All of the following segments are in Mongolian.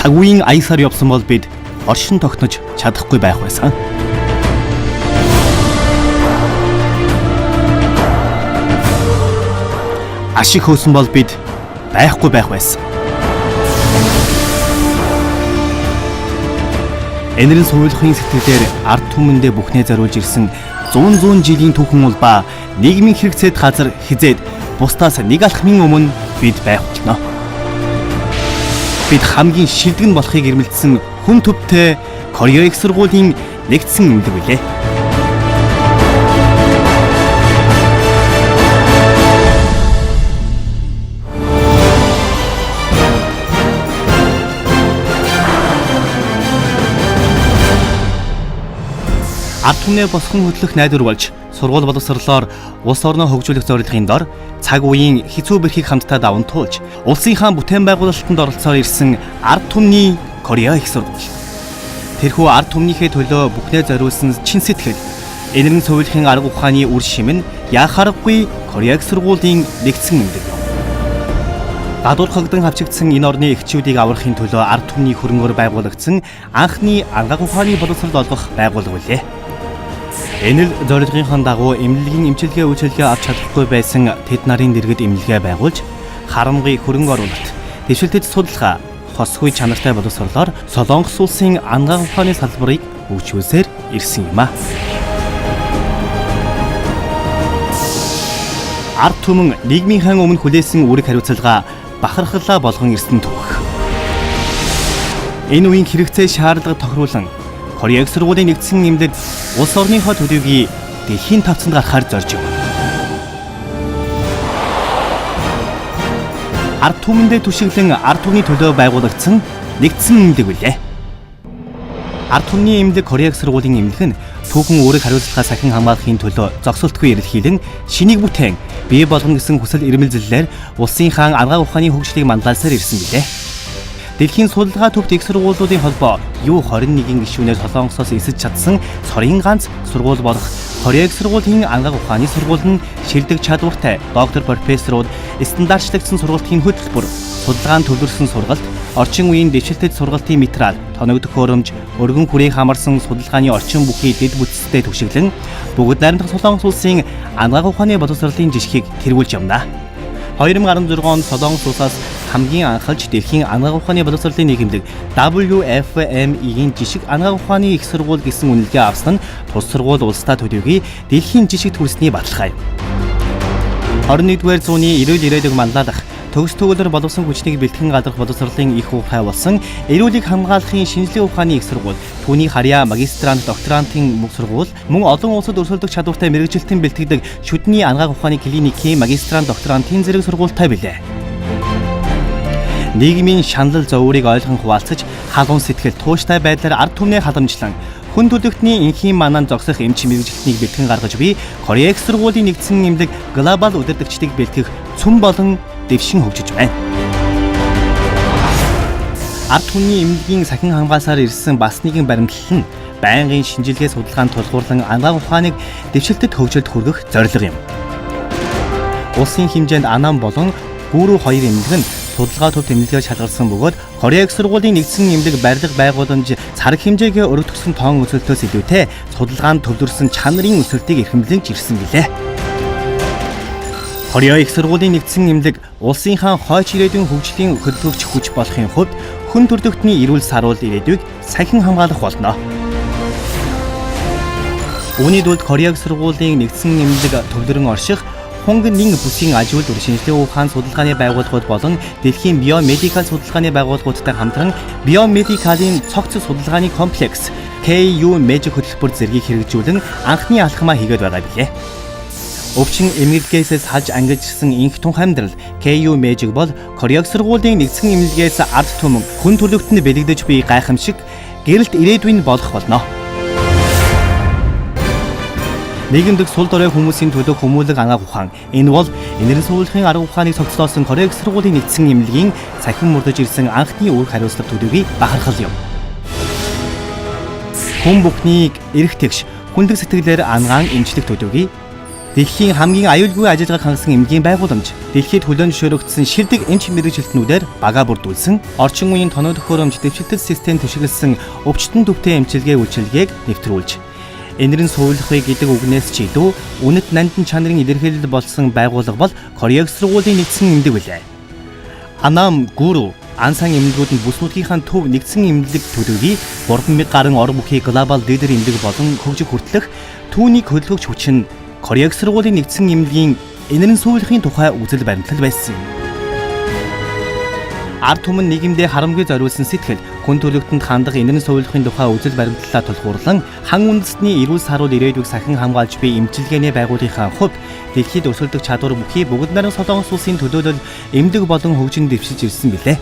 цаг үеийн аясаар явсан бол бид оршин тогтнож чадахгүй байх байсан. Ашиг хөөсөн бол бид байхгүй байх байсан. Энэрийн суулгын сэтгэлээр ард түмэндээ бүхнээ зориулж ирсэн 100 жилийн түүхэн улбаа нийгмийн хэрэгцээд газар хизээд бусдаас нэг алхмын өмнө бид байх болно. Бид хамгийн шилдэг нь болохыг ирмэлцсэн хүн төвтэй Кореа их сургуулийн нэгдсэн эмнэлэг билээ. Ард түмнээ босгон хөдлөх найдвар болж сургууль боловсролоор улс орноо хөгжүүлэх зорилгын дор цаг үеийн хэцүү бэрхийг хамтдаа даван туулж улсынхаа бүтээн байгуулалтанд оролцоор ирсэн ард түмний Кореа их сургууль. Тэрхүү ард түмнийхээ төлөө бүхнээ зориулсан чин сэтгэл, энэрийн сувилахын арга ухааны үр шим нь яхаарахгүй Кореа их сургуулийн нэгдсэн эмнэлэг. Гадуур хогдон хавчигдсан энэ орны эхчүүдийг аврахын төлөө ард түмний хөрөнгөөр байгуулагдсан анхны арга ухааны боловсрол олгох байгууллага билээ. Энэ л зорилгын дагуу эмнэлгийн эмчилгээ үйлчилгээ авч чадахгүй байсан тэд нарын дэргэд эмнэлгээ байгуулж харамгын хөрөнгө оруулалт, дэвшилтэд судалгаа, хосгүй чанартай боловсролоор Солонгос улсын ангаах ухааны салбарыг хөгжүүлсээр ирсэн юм а. Ард түмэн нийгмийнхаа өмнө хүлээсэн үүрэг хариуцлага бахархлаа болгон ирсэн түүх. Энэ үеийн хэрэгцээ шаардлага тохируулан Кореа их сургуулийн нэгдсэн эмнэлэг улс орныхоо төдийгүй дэлхийн тавцанд гарахаар зорж байна. Ард түмэндээ түшиглэн ард түмний төлөө байгуулагдсан нэгдсэн эмнэлэг билээ. Ард түмний эмнэлэг Кореа их сургуулийн эмнэлэг нь түүхэн өөрийг хариуцлага сахин хамгаалахын төлөө зогсолтгүй эрэлхийлэн шинийг бүтээн бий болгоно гэсэн хүсэл эрмэлзэлээр улсынхаа арга ухааны хөгжлийг манлайлсаар ирсэн билээ. Дэлхийн судалгаа төвд их сургуулиудын холбоо U21-ийн гишүүнээр Солонгосоос эсэж чадсан цорын ганц сургууль болох Кореа их сургуулийн ангаах ухааны сургууль нь шилдэг чадвартай доктор профессорууд стандартчлагдсан сургалтын хөтөлбөр, судалгаанд төвлөрсөн сургалт, орчин үеийн дэвшилтэд сургалтын материал, тоног төхөөрөмж, өргөн хүрээг хамарсан судалгааны орчин бүхий дэд бүтцтэй түшиглэн бүгд найрамдах Солонгос улсын ангаах ухааны боловсролын жишгийг тэргүүлж явна. 2016 онд Солонгос улсаас хамгийн анхалж дэлхийн ангаах ухааны боловсролын нийгэмлэг WFME-ийн жишг ангаах ухааны их сургууль гэсэн үнэлгээ авсан нь тус сургууль улстай төдийгүй дэлхийн жишгт хүрсний баталгаа юм. 21-р зууны эрүүл ирээдүйг манлайлах, төгс төгөөлөр боловсон хүчнийг бэлтгэн гадрах боловсролын их ухаан болсон эрүүлийг хамгаалахын шинжлэх ухааны их сургууль, түүний харьяа магистрант, докторантын мөн сургууль, мөн олон улсад өрсөлдөх чадвартай мэргэжилтэн бэлтгэдэг шүдний ангаах ухааны клиникийн магистрант, докторантын зэрэг сургуультай билээ. Нийгмийн шанал зовоорыг ойлгон хуваалцаж, халуун сэтгэл, тууштай байдлаар ард түмнээ халамжлан хүн төлөвтний инхийн манан зогсох эмч мэргэжилтнийг бэлтгэн гаргаж буй Кореа их сургуулийн нэгдсэн эмнэлэг глобал удирдагчдыг бэлтгэх цөм болон дэвшин хөгжиж байна. Ард түмний эмнэлгийн сахин хамгаалсаар ирсэн бас нэгэн баримтлал нь байнгын шинжилгээ судалгаанд тулгуурлан ангаах ухааныг дэвшилтэд хөгжилд хүргэх зорилго юм. Улсын хэмжээнд Анам болон Гүрүү хоёр эмнэлэг нь судалгаа төвд эмнэлгээр шалгарсан бөгөөд Кореа их сургуулийн нэгдсэн эмнэлэг барилга байгууламж цараг хэмжээгээ өргөдгсөн тоон өсөлтөөс илүүтэй судалгаанд төвлөрсөн чанарын өсөлтийг эрхэмлэж ирсэн билээ. Кореа их сургуулийн нэгдсэн эмнэлэг улсынхаа хойч ирээдүйн хөгжлийн хөдөлгөгч хүч болохын хувьд хүн төрөлхтний эрүүл саруул ирээдүйг сахин хамгаалах болно. Үүний тулд Кореа их сургуулийн нэгдсэн эмнэлэг төвлөрөн орших Хонгийн нэг бүсийн ажил дүр шинжлэх ухааны судалгааны байгууллагууд болон дэлхийн биомедикал судалгааны байгууллагуудтай хамтран биомедикалын цогц судалгааны комплекс KU Magic хөтөлбөр зэргийг хэрэгжүүлэн анхны алхмаа хийгээд байгаа билээ. Өвчин эмнэлгээс хаж ангижсан инх тун амьдрал KU Magic бол Кореа сургуулийн нэгдсэн эмнэлгээс ард түмэн хүн төлөвтөнд бэлэгдэж буй гайхамшиг гэрэлт ирээдүйн болох болно. Нийгэмдэг сул дорой хүмүүсийн төлөө хүмүүлэг ангаах ухаан. Энэ бол энэрийн суулгын арга ухааныг цогцлоосон Кореа сургуулийн нэгдсэн эмнэлгийн сахин мөрдөж ирсэн анхны үүрэг хариуцлага төдийгүй бахархал юм. Хүн бүхнийг эрх тэгш, хүндэг сэтгэлээр ангаан эмчлэх төдийгүй Дэлхийн хамгийн аюулгүй ажиллагааг хангасан эмнэлгийн байгууламж дэлхийд хүлээн зөвшөөрөгдсөн шилдэг эмч мэрэгжилтнүүдээр багаа бүрдүүлсэн орчин үеийн тоноо төхөөрөмж дэвшилтэт систем төшөглөсөн өвчтөн төвтэй эмчилгээ үйлчилгээг нэвтрүүлж энэрэн суулгахыг гэдэг үгнээс ч илүү үнэт нандин чанарын илэрхийлэл болсон байгууллага бол Кореаг сургуулийн нэгдсэн эмнэлэг билээ. Анам гүрүү ансан эмнэлгүүд нь бүс нутгийнхаа төв нэгдсэн эмнэлэг төлөвийг 3000 гаруй ор бүхий глобал лидер эмнэлэг болон хөгжих хүртэлх түүнийг хөдөлгөгч хүч нь Кореаг сургуулийн нэгдсэн эмнэлгийн энэрэн суулгахын тухай үзэл баримтлал байсан юм. Ард түмэн нийгэмдээ харамгүй зориулсан сэтгэл, хүн төрөлхтөнд хандах энэрэн суулгахын тухай үзэл баримтлалаа тулгуурлан хан үндэстний эрүүл саруул ирээдүйг сахин хамгаалж буй эмчилгээний байгууллагын хувьд дэлхийд өсөлдөх чадвар бүхий бүгд найран Солонгос улсын төлөөлөл эмнэлэг болон хөгжинд дэвшиж ирсэн билээ.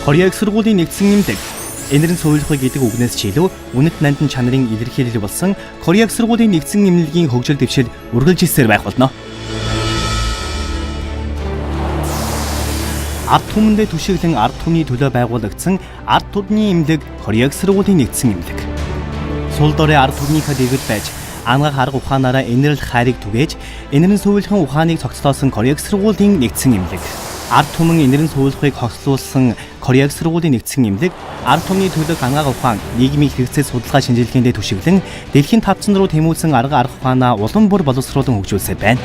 Кореаг сургуулийн нэгдсэн эмнэлэг энэрэн суулгах гэдэг үгнээс ч илүү үнэт нандин чанарын илэрхийлэл болсон Кореаг сургуулийн нэгдсэн эмнэлгийн хөгжил дэвшил үргэлжилсээр байх болно. Ард түмэндээ түшиглэн ард түмний төлөө байгуулагдсан ард түмний эмнэлэг Кореаг сургуулийн нэгдсэн эмнэлэг. Сул дорой ард түмнийхээ дэргэд байж ангаах арга ухаанаараа энэрл хайрыг түгээж энэрэн суулгахын ухааныг цогцлоосон Кореаг сургуулийн нэгдсэн эмнэлэг. Ард түмэн энэрэн суулгахыг хослуулсан Кореаг сургуулийн нэгдсэн эмнэлэг ард түмний төлөөх ангаах ухаан нийгмийн хэрэгцээ судалгаа шинжилгээндээ түшиглэн дэлхийн тавцан руу тэмүүлсэн арга ухаанаа улам бүр боловсруулан хөгжүүлсээр байна.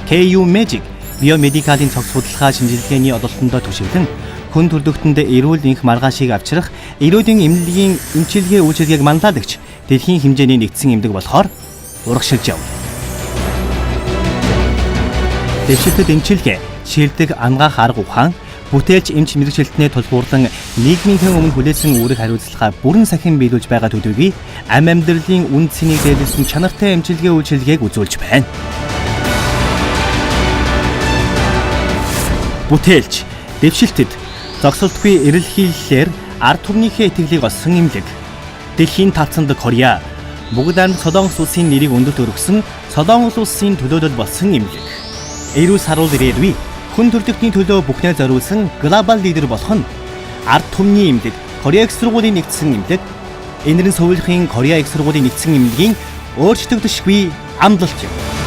KU Magic биомедикалийн цог судалгаа шинжилгээний одолтондоо түшиглэн хүн төрөлхтөнд эрүүл энх маргаашийг авчрах эрүүдийн эмнэлгийн эмчилгээ үйлчилгээг мандаалагч дэлхийн хэмжээний нэгдсэн эмнэлэг болохоор урагшилж яв. Дэвшилтэт эмчилгээ, шилдэг ангаах арга ухаан, бүтээлч эмч мэрэгжилтнээ тулгуурлан нийгмийнхээ өмнө хүлээсэн үүрэг хариуцлагаа бүрэн сахин биелүүлж байгаа төдийгүй амьдралын үнд цэнийг дээдлсэн чанартай эмчилгээ үйлчилгээг үзүүлж байна. Бүтээлч, дэвшилтэд, зогсолтгүй эрэлхийллээр ард түмнийхээ итгэлийг олсон эмнэлэг. Дэлхийн тавцанд Кореа, бүгд найран Солонгос улсын нэрийг өндөд өргөсөн Солонгос улсын төлөөлөл болсон эмнэлэг. Эрүүл саруул ирээдүй хүн төрөлхтний төлөө бүхнээ зориулсан глобал лидер болох нь ард түмний эмнэлэг Кореаг сургуулийн нэгдсэн эмнэлэг. Энэрэн суулгахын Кореаг сургуулийн нэгдсэн эмнэлгийн өөрчлөгдөшгүй амлалт юм.